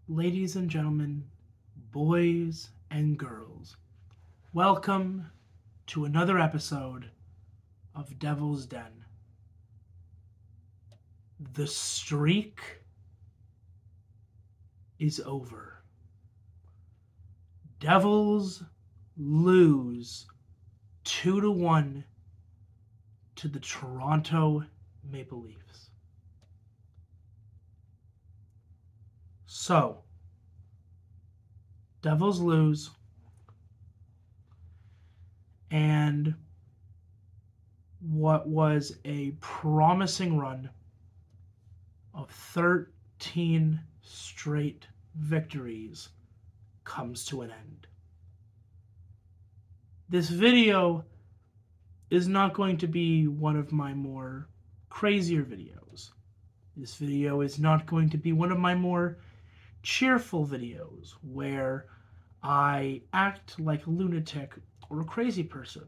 Ladies and gentlemen, boys and girls, welcome to another episode of Devil's Den. The streak is over. Devils lose 2-1 to the Toronto Maple Leafs. So, Devils lose, and what was a promising run of 13 straight victories comes to an end. This video is not going to be one of my more crazier videos. This video is not going to be one of my more cheerful videos where I act like a lunatic or a crazy person.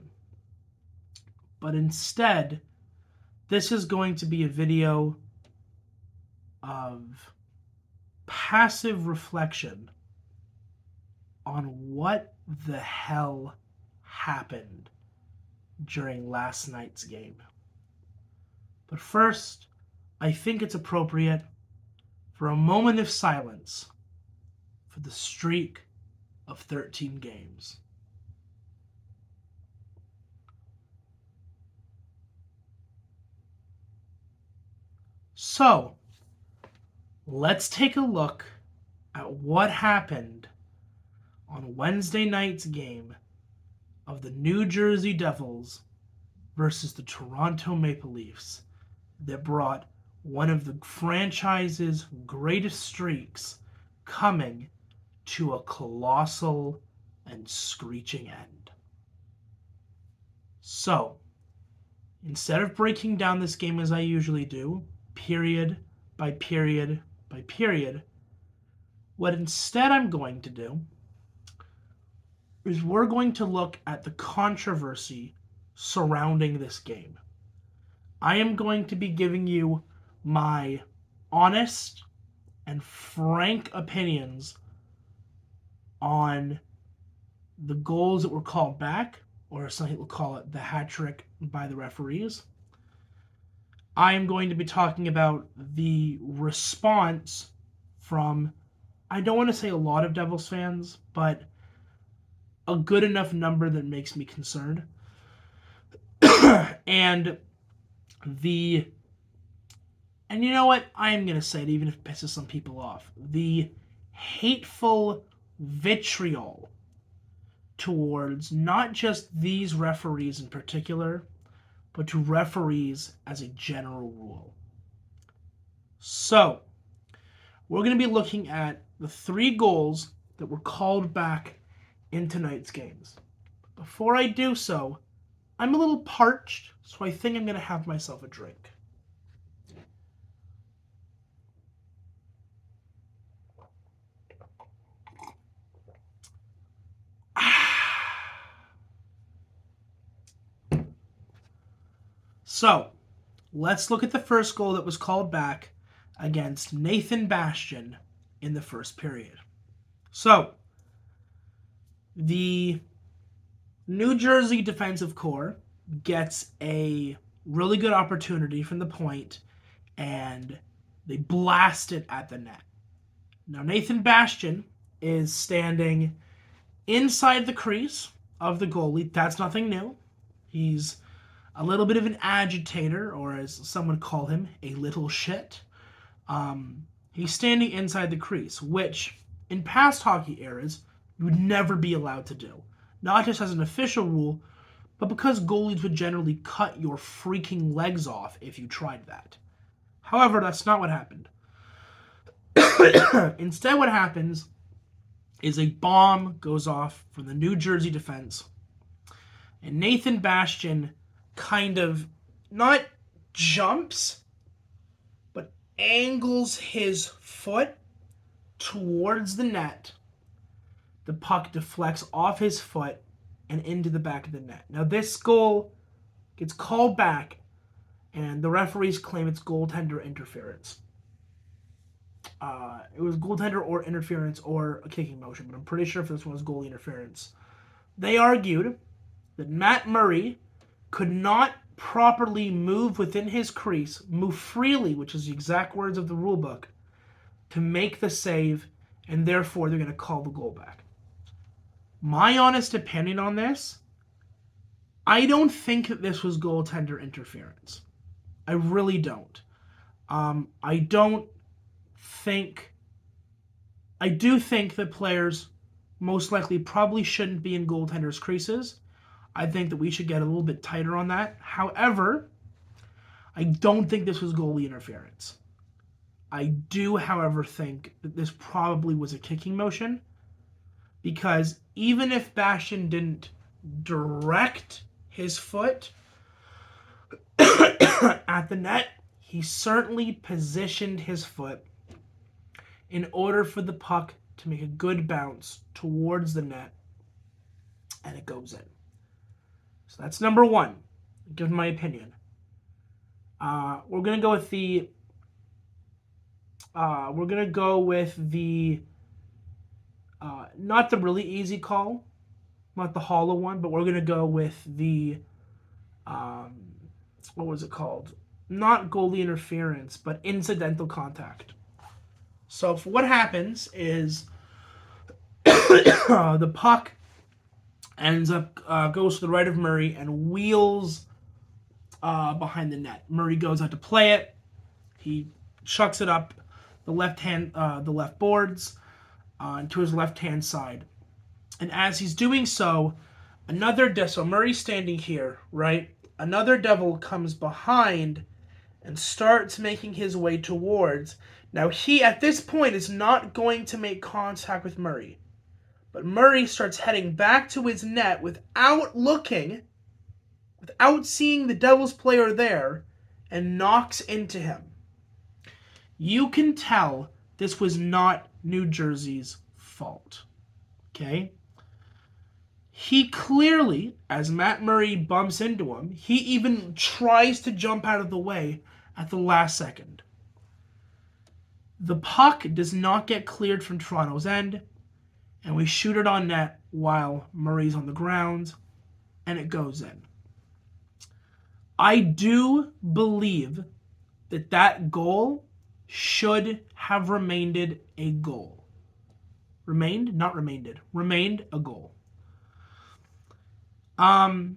But instead, this is going to be a video of passive reflection on what the hell happened during last night's game. But first, I think it's appropriate for a moment of silence for the streak of 13 games. So, let's take a look at what happened on Wednesday night's game of the New Jersey Devils versus the Toronto Maple Leafs that brought one of the franchise's greatest streaks coming to a colossal and screeching end. So, instead of breaking down this game as I usually do, period by period by period, what instead I'm going to do is we're going to look at the controversy surrounding this game. I am going to be giving you my honest and frank opinions on the goals that were called back, or some people call it the hat trick by the referees. I am going to be talking about the response from, I don't want to say a lot of Devils fans, but a good enough number that makes me concerned. And you know what? I am going to say it even if it pisses some people off. The hateful vitriol towards not just these referees in particular, but to referees as a general rule. So, we're going to be looking at the 3 goals that were called back in tonight's games. Before I do so, I'm a little parched, so I think I'm going to have myself a drink. So, let's look at the first goal that was called back against Nathan Bastian in the first period. So, the New Jersey defensive core gets a really good opportunity from the point, and they blast it at the net. Now, Nathan Bastian is standing inside the crease of the goalie. That's nothing new. He's a little bit of an agitator, or as some would call him, a little shit. He's standing inside the crease, which in past hockey eras you would never be allowed to do. Not just as an official rule, but because goalies would generally cut your freaking legs off if you tried that. However, that's not what happened. Instead, what happens is a bomb goes off from the New Jersey defense, and Nathan Bastian kind of not jumps, but angles his foot towards the net. The puck deflects off his foot and into the back of the net. Now, this goal gets called back, and the referees claim it's goaltender interference. It was goaltender or interference or a kicking motion, but I'm pretty sure if this one was goalie interference. They argued that Matt Murray could not properly move within his crease, move freely, which is the exact words of the rule book, to make the save, and therefore they're going to call the goal back. My honest opinion on this, I don't think that this was goaltender interference. I really don't. I do think that players most likely probably shouldn't be in goaltenders' creases. I think that we should get a little bit tighter on that. However, I don't think this was goalie interference. I do, however, think that this probably was a kicking motion, because even if Bastian didn't direct his foot at the net, he certainly positioned his foot in order for the puck to make a good bounce towards the net, and it goes in. So that's number one, given my opinion. We're gonna go with the not the really easy call, not the hollow one, but we're gonna go with the what was it called? Not goalie interference, but incidental contact. So what happens is the puck ends up goes to the right of Murray and wheels behind the net. Murray goes out to play it. He chucks it up the left boards to his left-hand side. And as he's doing so, so Murray's standing here, right? Another Devil comes behind and starts making his way towards. Now he, at this point, is not going to make contact with Murray. But Murray starts heading back to his net without seeing the Devils player there, and knocks into him. You can tell this was not New Jersey's fault. Okay? He clearly, as Matt Murray bumps into him, he even tries to jump out of the way at the last second. The puck does not get cleared from Toronto's end, and we shoot it on net while Murray's on the ground, and it goes in. I do believe that goal should have remained a goal. Remained a goal. Now,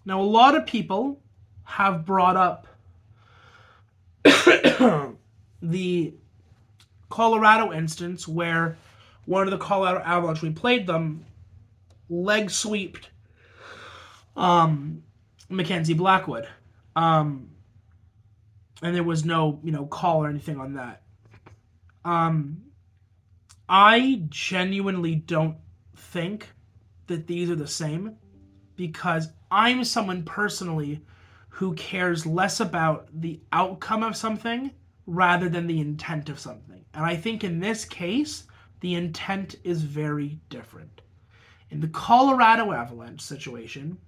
a lot of people have brought up the Colorado instance where one of the Colorado Avalanche, we played them, leg sweeped Mackenzie Blackwood. And there was no, call or anything on that. I genuinely don't think that these are the same, because I'm someone personally who cares less about the outcome of something rather than the intent of something. And I think in this case, the intent is very different. In the Colorado Avalanche situation,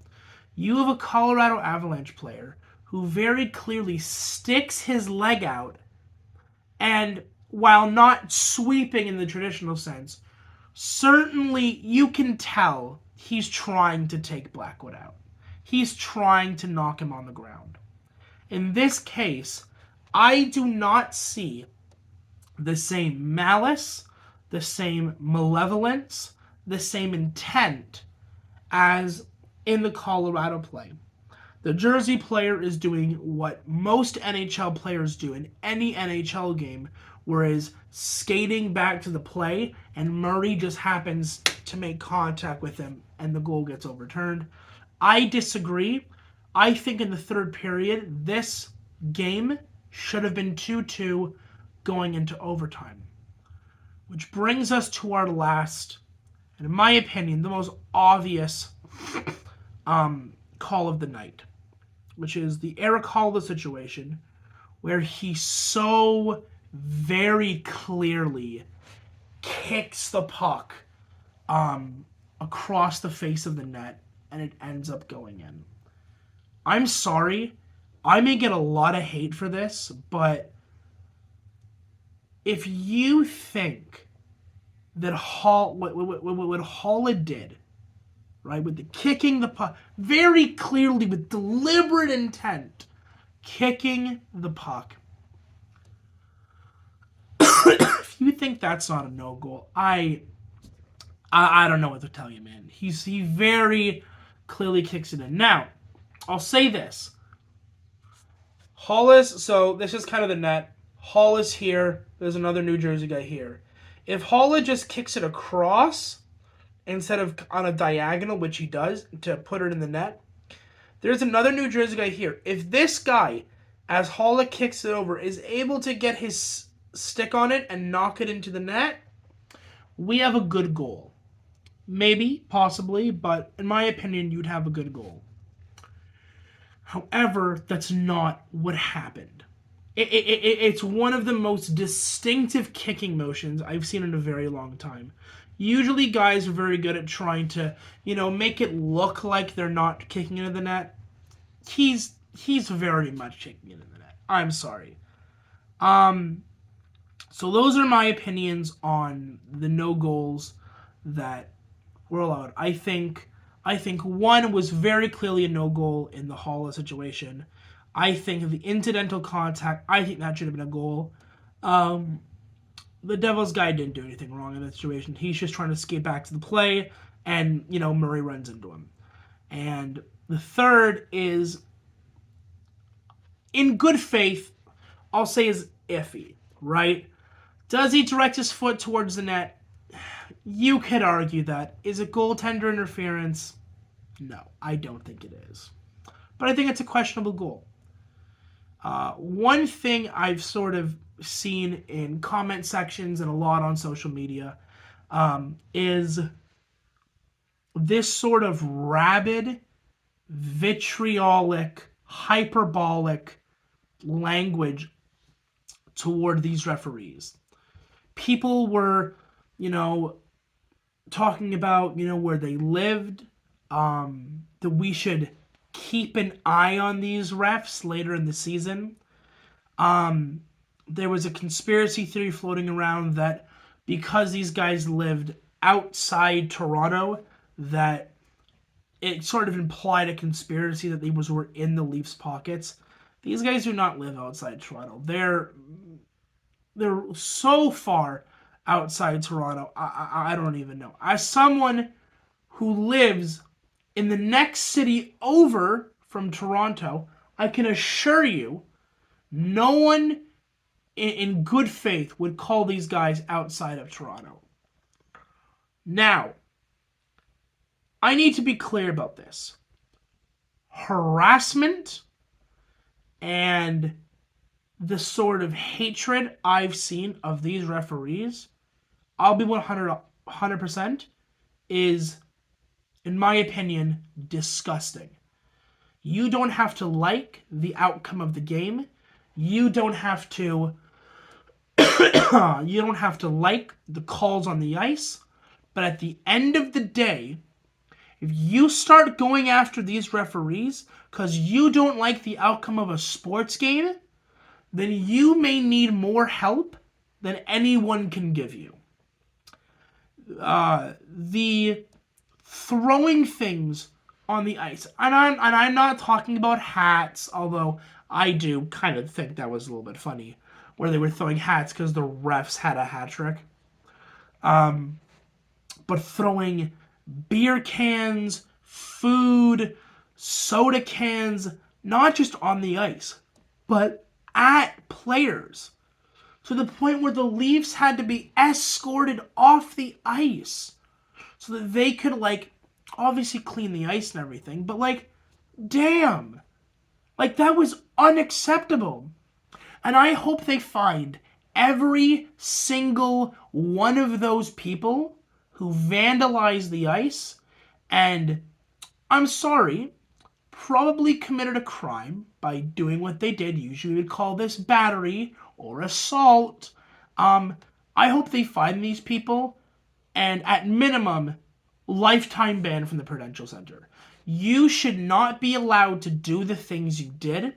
you have a Colorado Avalanche player who very clearly sticks his leg out, and while not sweeping in the traditional sense, certainly you can tell he's trying to take Blackwood out. He's trying to knock him on the ground. In this case, I do not see the same malice, the same malevolence, the same intent as in the Colorado play. The Jersey player is doing what most NHL players do in any NHL game, whereas skating back to the play, and Murray just happens to make contact with him and the goal gets overturned. I disagree. I think in the third period, this game should have been 2-2 going into overtime. Which brings us to our last, and in my opinion, the most obvious call of the night, which is the Eric Hall situation, where he so very clearly kicks the puck across the face of the net, and it ends up going in. I'm sorry, I may get a lot of hate for this, but if you think that what Holla did, right, with the kicking the puck, very clearly with deliberate intent, kicking the puck, if you think that's not a no goal, I don't know what to tell you, man. He very clearly kicks it in. Now, I'll say this. Hollis, so this is kind of the net. Hollis here. There's another New Jersey guy here. If Holla just kicks it across instead of on a diagonal, which he does, to put it in the net, there's another New Jersey guy here. If this guy, as Holla kicks it over, is able to get his stick on it and knock it into the net, we have a good goal. Maybe, possibly, but in my opinion, you'd have a good goal. However, that's not what happened. It's one of the most distinctive kicking motions I've seen in a very long time. Usually guys are very good at trying to, make it look like they're not kicking into the net. He's very much kicking into the net. I'm sorry. So those are my opinions on the no goals that were allowed. I think one was very clearly a no goal in the Holla situation. I think the incidental contact, I think that should have been a goal. The Devils guy didn't do anything wrong in that situation. He's just trying to skate back to the play, and, Murray runs into him. And the third is, in good faith, I'll say is iffy, right? Does he direct his foot towards the net? You could argue that. Is it goaltender interference? No, I don't think it is. But I think it's a questionable goal. One thing I've sort of seen in comment sections and a lot on social media is this sort of rabid, vitriolic, hyperbolic language toward these referees. People were, talking about, where they lived, that we should keep an eye on these refs later in the season. There was a conspiracy theory floating around that because these guys lived outside Toronto, that it sort of implied a conspiracy that they were in the Leafs' pockets. These guys do not live outside Toronto. They're so far outside Toronto, I don't even know. As someone who lives in the next city over from Toronto, I can assure you, no one in good faith would call these guys outside of Toronto. Now, I need to be clear about this. Harassment and the sort of hatred I've seen of these referees, I'll be 100%, is, in my opinion, disgusting. You don't have to like the outcome of the game. You don't have to like the calls on the ice. But at the end of the day, if you start going after these referees because you don't like the outcome of a sports game, then you may need more help than anyone can give you. The throwing things on the ice, and I'm not talking about hats, although I do kind of think that was a little bit funny, where they were throwing hats because the refs had a hat trick. But throwing beer cans, food, soda cans, not just on the ice, but at players, to the point where the Leafs had to be escorted off the ice so that they could, obviously clean the ice and everything, but, damn. That was unacceptable. And I hope they find every single one of those people who vandalized the ice and, I'm sorry, probably committed a crime by doing what they did. Usually we would call this battery or assault. I hope they find these people and, at minimum, lifetime ban from the Prudential Center. You should not be allowed to do the things you did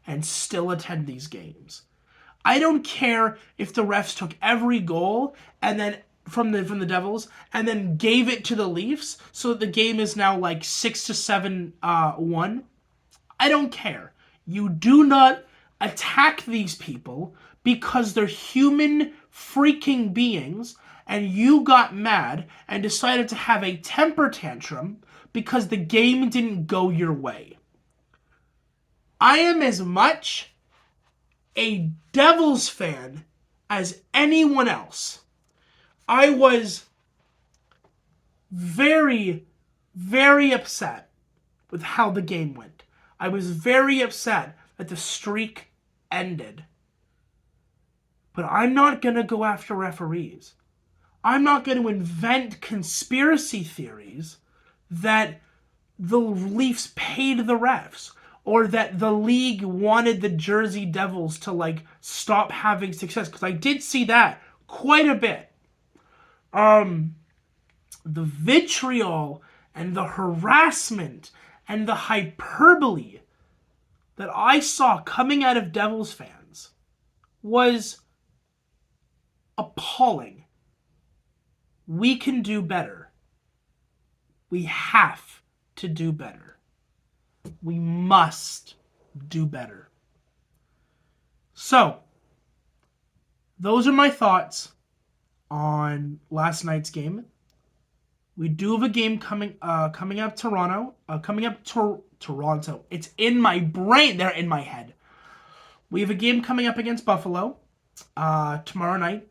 and still attend these games. I don't care if the refs took every goal and then from the Devils and then gave it to the Leafs so that the game is now like 6-7-1. I don't care. You do not attack these people because they're human freaking beings, and you got mad and decided to have a temper tantrum because the game didn't go your way. I am as much a Devils fan as anyone else. I was very, very upset with how the game went. I was very upset that the streak ended. But I'm not going to go after referees. I'm not going to invent conspiracy theories that the Leafs paid the refs or that the league wanted the Jersey Devils to like stop having success, because I did see that quite a bit. The vitriol and the harassment and the hyperbole that I saw coming out of Devils fans was appalling. We can do better. We have to do better. We must do better. So, those are my thoughts on last night's game. We do have a game coming up Toronto. Toronto. It's in my brain. They're in my head. We have a game coming up against Buffalo tomorrow night.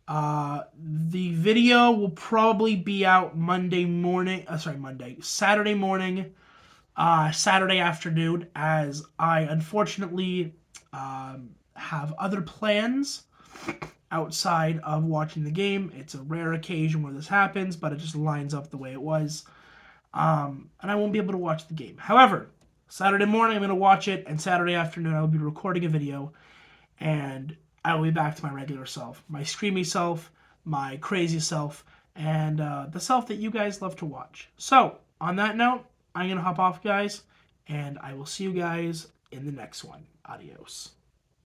The video will probably be out Saturday morning, Saturday afternoon, as I unfortunately have other plans outside of watching the game. It's a rare occasion where this happens, but it just lines up the way it was. And I won't be able to watch the game. However, Saturday morning I'm going to watch it, and Saturday afternoon I will be recording a video, and I will be back to my regular self, my screamy self, my crazy self, and the self that you guys love to watch. So, on that note, I'm going to hop off, guys, and I will see you guys in the next one. Adios.